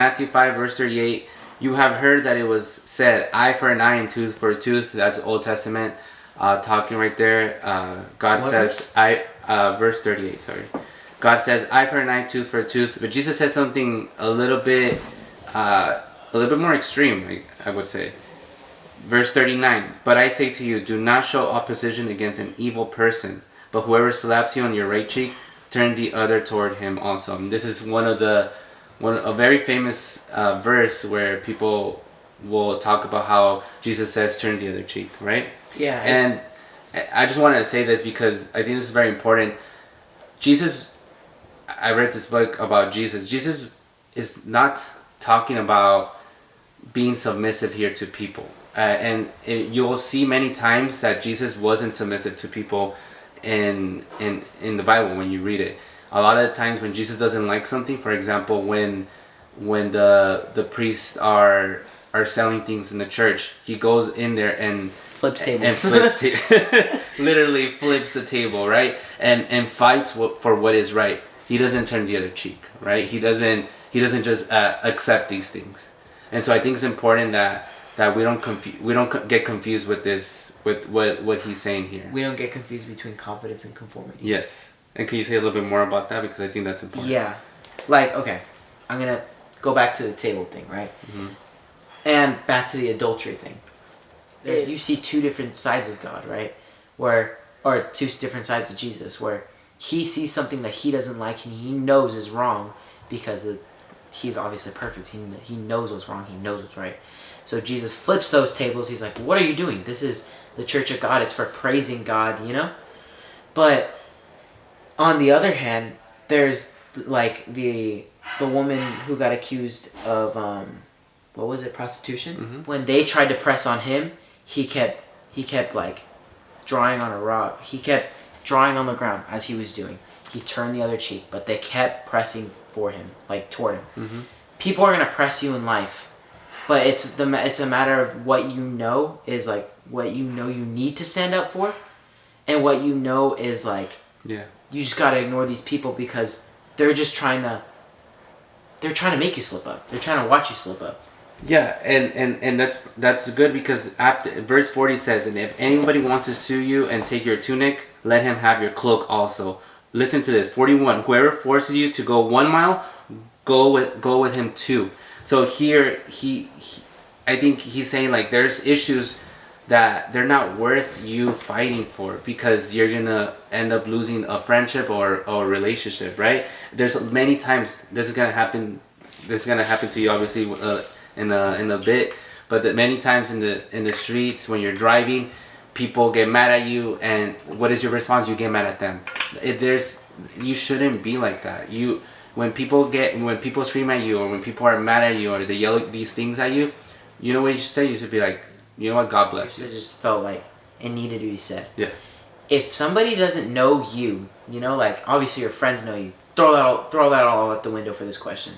Matthew 5 verse 38, you have heard that it was said, eye for an eye and tooth for a tooth. That's Old Testament talking right there. God What says, verse 38, sorry. God says, eye for an eye, tooth for a tooth. But Jesus says something a little bit more extreme, I would say. Verse 39, but I say to you, do not show opposition against an evil person, but whoever slaps you on your right cheek, turn the other toward him also. And this is a very famous verse where people will talk about how Jesus says turn the other cheek, right? Yeah. And I just wanted to say this because I think this is very important. I read this book about Jesus. Jesus is not talking about being submissive here to people. You will see many times that Jesus wasn't submissive to people in the Bible when you read it. A lot of the times when Jesus doesn't like something, for example, when the priests are selling things in the church, he goes in there and flips tables. Literally flips the table, right? And fights for what is right. He doesn't turn the other cheek, right? He doesn't just accept these things. And so I think it's important that we don't get confused with this, with what he's saying here. We don't get confused between confidence and conformity. Yes. And can you say a little bit more about that, because I think that's important. Yeah. Like, okay, I'm going to go back to the table thing, right? Mm-hmm. And back to the adultery thing. You see two different sides of God, right? Or two different sides of Jesus, where he sees something that he doesn't like and he knows is wrong because he's obviously perfect. He knows what's wrong. He knows what's right. So Jesus flips those tables. He's like, what are you doing? This is the church of God. It's for praising God, you know? But on the other hand, there's like the woman who got accused of, what was it, prostitution? Mm-hmm. When they tried to press on him, he kept like drawing on a rock. He kept drawing on the ground as he was doing. He turned the other cheek, but they kept pressing for him, like toward him. Mm-hmm. People are gonna press you in life, but it's a matter of what you know is like what you know you need to stand up for, and what you know is like, yeah, you just gotta ignore these people because they're just trying to make you slip up. They're trying to watch you slip up. Yeah, and that's good, because after verse 40 says, and if anybody wants to sue you and take your tunic, let him have your cloak also. Listen to this, 41. Whoever forces you to go 1 mile, go with him 2. So here I think he's saying like there's issues that they're not worth you fighting for, because you're gonna end up losing a friendship or a relationship, right? There's many times this is gonna happen to you, obviously, in a bit, but many times in the streets when you're driving, people get mad at you, and what is your response? You get mad at them. You shouldn't be like that. When people scream at you, or when people are mad at you, or they yell these things at you, you know what you should say? You should be like, you know what, God bless you. It just felt like it needed to be said. Yeah. If somebody doesn't know you, you know, like obviously your friends know you. Throw that all out the window for this question.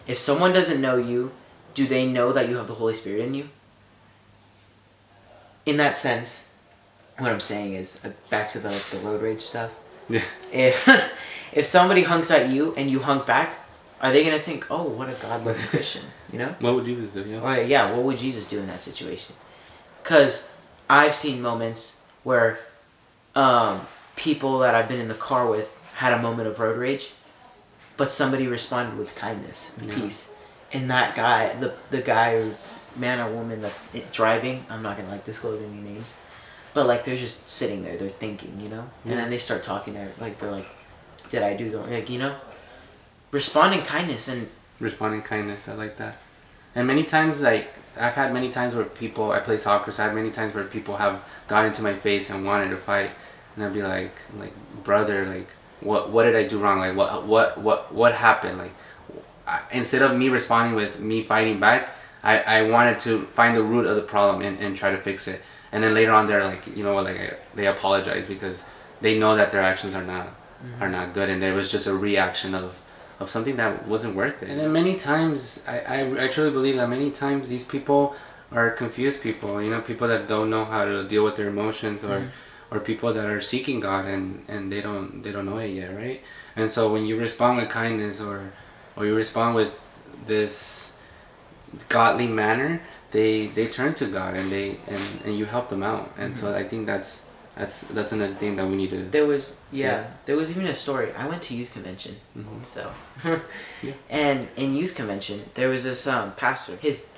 If someone doesn't know you, do they know that you have the Holy Spirit in you? In that sense, what I'm saying is, back to the road rage stuff. Yeah. If somebody hunks at you and you hunk back, are they gonna think, oh, what a God-loving Christian, you know? What would Jesus do? Yeah. Or yeah, what would Jesus do in that situation? Because I've seen moments where people that I've been in the car with had a moment of road rage, but somebody responded with kindness and peace. And that guy, the guy or man or woman that's driving, I'm not gonna like disclose any names, but like they're just sitting there, they're thinking, you know, and then they start talking there, like they're like, did I do the, like, you know, responding kindness. I like that. And many times, like I've had many times where I play soccer, so I had many times where people have got into my face and wanted to fight, and I'd be like brother, like what did I do wrong? Like what happened? Like instead of me responding with me fighting back, I wanted to find the root of the problem and try to fix it. And then later on, they're like, you know what, like they apologize because they know that their actions are not good, and there was just a reaction of something that wasn't worth it. And then many times, I truly believe that many times these people are confused people, you know, people that don't know how to deal with their emotions, or people that are seeking God and they don't know it yet, right? And so when you respond with kindness, or you respond this godly manner, they turn to God and and you help them out. And so I think that's another thing that we need to. There was there was even a story. I went to youth convention, so Yeah. and in youth convention there was this pastor. His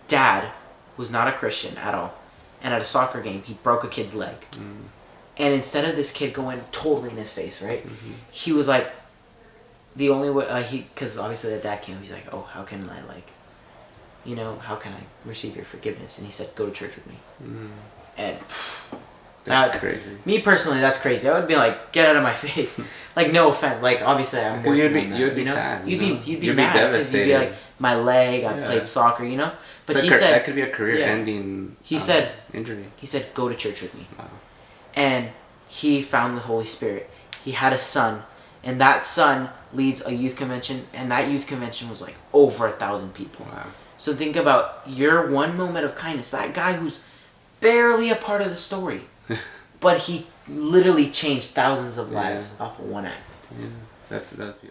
dad was not a Christian at all, and at a soccer game he broke a kid's leg. And instead of this kid going totally in his face, right, he was like, the only way because obviously the dad came, he's like, oh, how can I how can I receive your forgiveness? And he said, go to church with me. And That's crazy. Me personally, that's crazy. I would be like, get out of my face. Like, no offense. Like, obviously, I'm working You'd on that, be sad. You'd be mad because you'd be like, my leg. I played soccer. But he said that could be a career-ending. He said injury. He said, go to church with me. Wow. And he found the Holy Spirit. He had a son, and that son leads a youth convention, and that youth convention was like over 1,000 people. Wow. So think about your one moment of kindness. That guy who's barely a part of the story, but he literally changed thousands of lives off of one act. Yeah, that's beautiful.